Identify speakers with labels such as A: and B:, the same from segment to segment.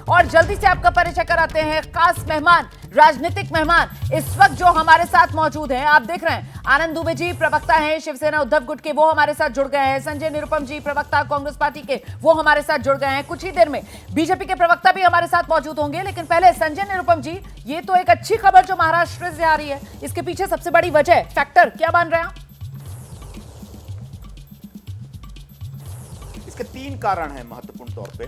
A: और जल्दी से आपका परिचय कराते हैं खास मेहमान, राजनीतिक मेहमान इस वक्त जो हमारे साथ मौजूद हैं। आप देख रहे हैं आनंद दुबे जी प्रवक्ता हैं शिवसेना उद्धव गुट के, वो हमारे साथ जुड़ गए हैं। संजय निरुपम जी प्रवक्ता कांग्रेस पार्टी के, वो हमारे साथ जुड़ गए हैं। कुछ ही देर में बीजेपी के प्रवक्ता भी हमारे साथ मौजूद होंगे, लेकिन पहले संजय निरुपम जी, ये तो एक अच्छी खबर जो महाराष्ट्र से आ रही है, इसके पीछे सबसे बड़ी वजह, फैक्टर क्या मान रहे हैं आप?
B: इसके 3 कारण हैं महत्वपूर्ण तौर पे।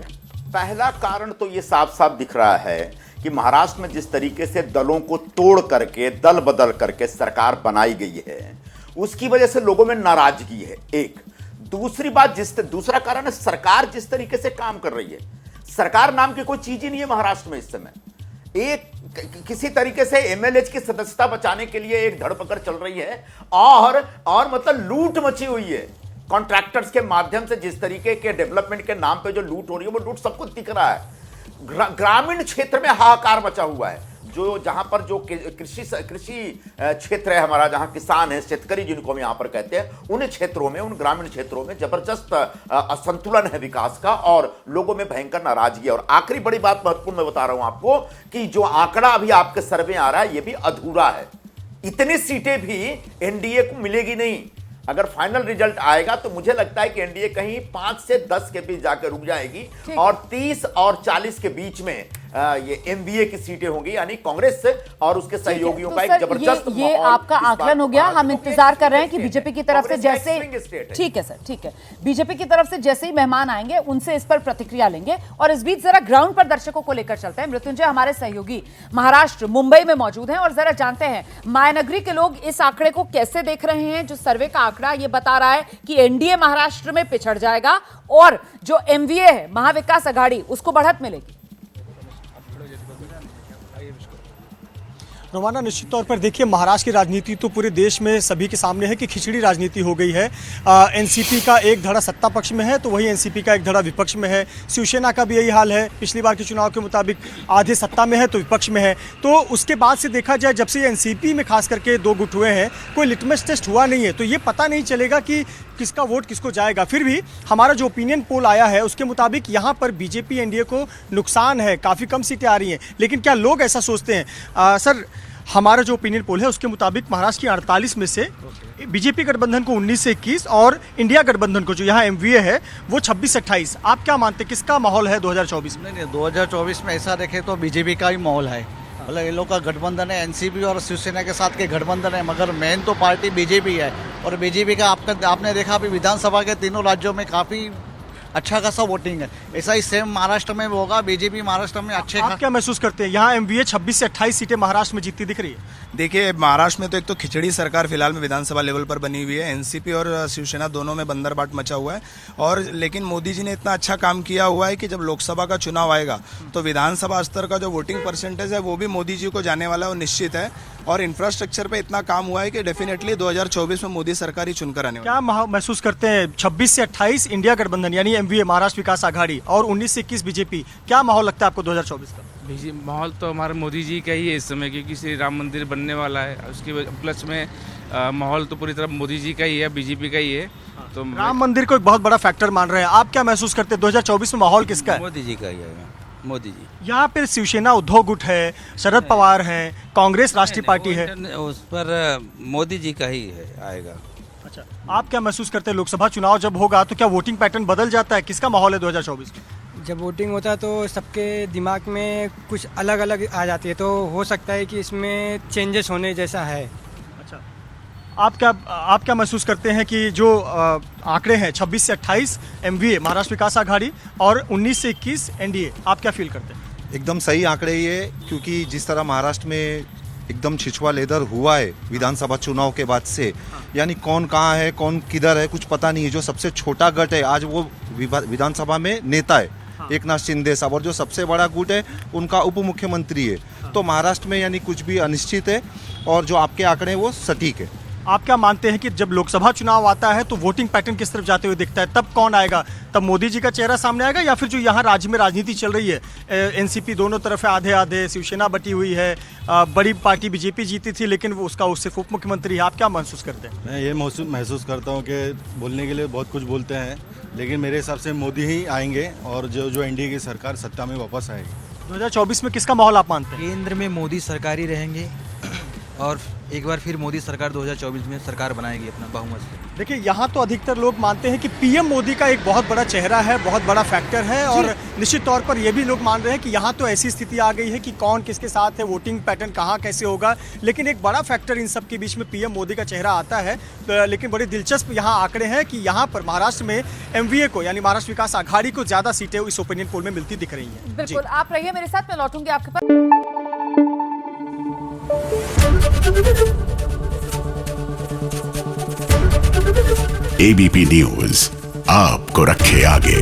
B: पहला कारण तो ये साफ साफ दिख रहा है कि महाराष्ट्र में जिस तरीके से दलों को तोड़ करके, दल बदल करके सरकार बनाई गई है, उसकी वजह से लोगों में नाराजगी है। एक दूसरी बात, दूसरा कारण है सरकार जिस तरीके से काम कर रही है। सरकार नाम की कोई चीज ही नहीं है महाराष्ट्र में इस समय। एक किसी तरीके से एमएलए की सदस्यता बचाने के लिए एक धड़पकड़ चल रही है और मतलब लूट मची हुई है। कॉन्ट्रैक्टर्स के माध्यम से जिस तरीके के डेवलपमेंट के नाम पे जो लूट हो रही है, वो लूट सबको दिख रहा है। ग्रामीण क्षेत्र में हाहाकार मचा हुआ है। जो जहां पर जो कृषि क्षेत्र है हमारा, जहां किसान है, शेतकरी जिनको हम यहां पर कहते हैं, उन क्षेत्रों में, उन ग्रामीण क्षेत्रों में जबरदस्त असंतुलन है विकास का और लोगों में भयंकर नाराजगी है। और आखिरी बड़ी बात महत्वपूर्ण मैं बता रहा हूं आपको कि जो आंकड़ा अभी आपके सर्वे आ रहा है, यह भी अधूरा है। इतनी सीटें भी एनडीए को मिलेगी नहीं। अगर फाइनल रिजल्ट आएगा तो मुझे लगता है कि एनडीए कहीं 5 से 10 के बीच जाकर रुक जाएगी और 30 और 40 के बीच में ये एमवीए की सीटें होंगी, यानी कांग्रेस से और उसके सहयोगियों का एक जबरदस्त
A: ये आपका आकलन हो गया। हम इंतजार कर रहे हैं कि बीजेपी की तरफ से जैसे, ठीक है सर, ठीक है, बीजेपी की तरफ से जैसे ही मेहमान आएंगे उनसे इस पर प्रतिक्रिया लेंगे। और इस बीच जरा ग्राउंड पर दर्शकों को लेकर चलते हैं। मृत्युंजय हमारे सहयोगी महाराष्ट्र मुंबई में मौजूद हैं और जरा जानते हैं मायानगरी के लोग इस आंकड़े को कैसे देख रहे हैं। जो सर्वे का आंकड़ा ये बता रहा है कि एनडीए महाराष्ट्र में पिछड़ जाएगा और जो एमवीए है, महाविकास आघाड़ी, उसको बढ़त मिलेगी।
C: रोमाना, निश्चित तौर पर देखिए, महाराष्ट्र की राजनीति तो पूरे देश में सभी के सामने है कि खिचड़ी राजनीति हो गई है। एनसीपी का एक धड़ा सत्ता पक्ष में है तो वही एनसीपी का एक धड़ा विपक्ष में है। शिवसेना का भी यही हाल है। पिछली बार के चुनाव के मुताबिक आधे सत्ता में है तो विपक्ष में है। तो उसके बाद से देखा जाए, जब से एनसीपी में खास करके 2 गुट हुए हैं, कोई लिटमस टेस्ट हुआ नहीं है, तो ये पता नहीं चलेगा कि किसका वोट किसको जाएगा। फिर भी हमारा जो ओपिनियन पोल आया है उसके मुताबिक यहाँ पर बीजेपी एनडीए को नुकसान है, काफ़ी कम सीटें आ रही हैं। लेकिन क्या लोग ऐसा सोचते हैं? सर, हमारा जो ओपिनियन पोल है उसके मुताबिक महाराष्ट्र की 48 में से बीजेपी गठबंधन को 19 से 21 और इंडिया गठबंधन को, जो यहाँ एमवीए है, वो 26 से 28। आप क्या मानते हैं, किसका माहौल है 2024 में?
D: नहीं, 2024 में ऐसा देखें तो बीजेपी का ही माहौल है। मतलब ये लोग का गठबंधन है, एनसीपी और शिवसेना के साथ के गठबंधन है, मगर मेन तो पार्टी बीजेपी है। और बीजेपी का आपने देखा अभी विधानसभा के तीनों राज्यों में काफ़ी अच्छा खासा वोटिंग है। ऐसा ही सेम महाराष्ट्र में होगा। बीजेपी महाराष्ट्र में अच्छे।
C: आप क्या महसूस करते हैं, यहाँ एमवीए 26 से 28 सीटें महाराष्ट्र में जीतती दिख रही है?
E: देखिए, महाराष्ट्र में तो एक तो खिचड़ी सरकार फिलहाल में विधानसभा लेवल पर बनी हुई है। एनसीपी और शिवसेना दोनों में बंदरबाट मचा हुआ है। और लेकिन मोदी जी ने इतना अच्छा काम किया हुआ है कि जब लोकसभा का चुनाव आएगा तो विधानसभा स्तर का जो वोटिंग परसेंटेज है वो भी मोदी जी को जाने वाला है, वो निश्चित है। और इंफ्रास्ट्रक्चर पे इतना काम हुआ है कि डेफिनेटली 2024 में मोदी सरकार ही चुनकर आने वाली है।
C: क्या महसूस करते हैं, 26 से 28 इंडिया गठबंधन यानी एमवीए महाराष्ट्र विकास आघाड़ी और 19 से 21 बीजेपी, क्या माहौल लगता है आपको 2024 का?
F: माहौल तो हमारे मोदी जी का ही है इस समय, क्योंकि श्री राम मंदिर बनने वाला है। उसके प्लस में माहौल तो पूरी तरह मोदी जी का ही है, बीजेपी का ही है। तो
C: राम मंदिर को एक बहुत बड़ा फैक्टर मान रहे हैं। आप क्या महसूस करते हैं 2024 में माहौल किसका है?
D: मोदी जी का ही है, मोदी जी।
C: यहाँ पे शिवसेना उद्धव गुट है, शरद पवार हैं, कांग्रेस राष्ट्रीय पार्टी है।
D: उस पर मोदी जी का ही है, आएगा।
C: अच्छा, आप क्या महसूस करते हैं, लोकसभा चुनाव जब होगा तो क्या वोटिंग पैटर्न बदल जाता है? किसका माहौल है 2024 में?
G: जब वोटिंग होता है तो सबके दिमाग में कुछ अलग अलग आ जाती है, तो हो सकता है कि इसमें चेंजेस होने जैसा है।
C: अच्छा, आप क्या महसूस करते हैं कि जो आंकड़े हैं 26 से 28 एमवीए महाराष्ट्र विकास आघाड़ी और 19 से 21 एनडीए, आप क्या फील करते हैं?
H: एकदम सही आंकड़े ये, क्योंकि जिस तरह महाराष्ट्र में एकदम छिछवा लेदर हुआ है विधानसभा चुनाव के बाद से, यानी कौन कहाँ है, कौन किधर है, कुछ पता नहीं है। जो सबसे छोटा गट है आज वो विधानसभा में नेता है, एकनाथ शिंदे साहब, और जो सबसे बड़ा गुट है उनका उप मुख्यमंत्री है। तो महाराष्ट्र में यानी कुछ भी अनिश्चित है और जो आपके आंकड़े वो सटीक है।
C: आप क्या मानते हैं कि जब लोकसभा चुनाव आता है तो वोटिंग पैटर्न किस तरफ जाते हुए दिखता है? तब कौन आएगा? तब मोदी जी का चेहरा सामने आएगा या फिर जो यहाँ राज्य में राजनीति चल रही है, एनसीपी दोनों तरफ है, आधे आधे, शिवसेना बटी हुई है, बड़ी पार्टी बीजेपी जीती थी लेकिन वो उसका सिर्फ उप मुख्यमंत्री है, आप क्या महसूस करते हैं?
I: मैं ये महसूस करता हूँ कि बोलने के लिए बहुत कुछ बोलते हैं, लेकिन मेरे हिसाब से मोदी ही आएंगे और जो एनडीए की सरकार सत्ता में वापस आएगी।
C: 2024 में किसका माहौल आप मानते हैं?
J: केंद्र में मोदी सरकार ही रहेंगे और एक बार फिर मोदी सरकार 2024 में सरकार बनाएगी अपना बहुमत से।
C: देखिए, यहाँ तो अधिकतर लोग मानते हैं कि पीएम मोदी का एक बहुत बड़ा चेहरा है, बहुत बड़ा फैक्टर है और निश्चित तौर पर ये भी लोग मान रहे हैं कि यहाँ तो ऐसी स्थिति आ गई है कि कौन किसके साथ है, वोटिंग पैटर्न कहाँ कैसे होगा, लेकिन एक बड़ा फैक्टर इन सब के बीच में पीएम मोदी का चेहरा आता है। लेकिन बड़े दिलचस्प यहाँ आंकड़े हैं कि यहाँ पर महाराष्ट्र में एमवीए को यानी महाराष्ट्र विकास आघाड़ी को ज़्यादा सीटें इस ओपिनियन पोल में मिलती दिख रही हैं।
A: बिल्कुल, आप रहिए मेरे साथ, मैं लौटूंगी आपके पास।
K: एबीपी न्यूज आपको रखे आगे।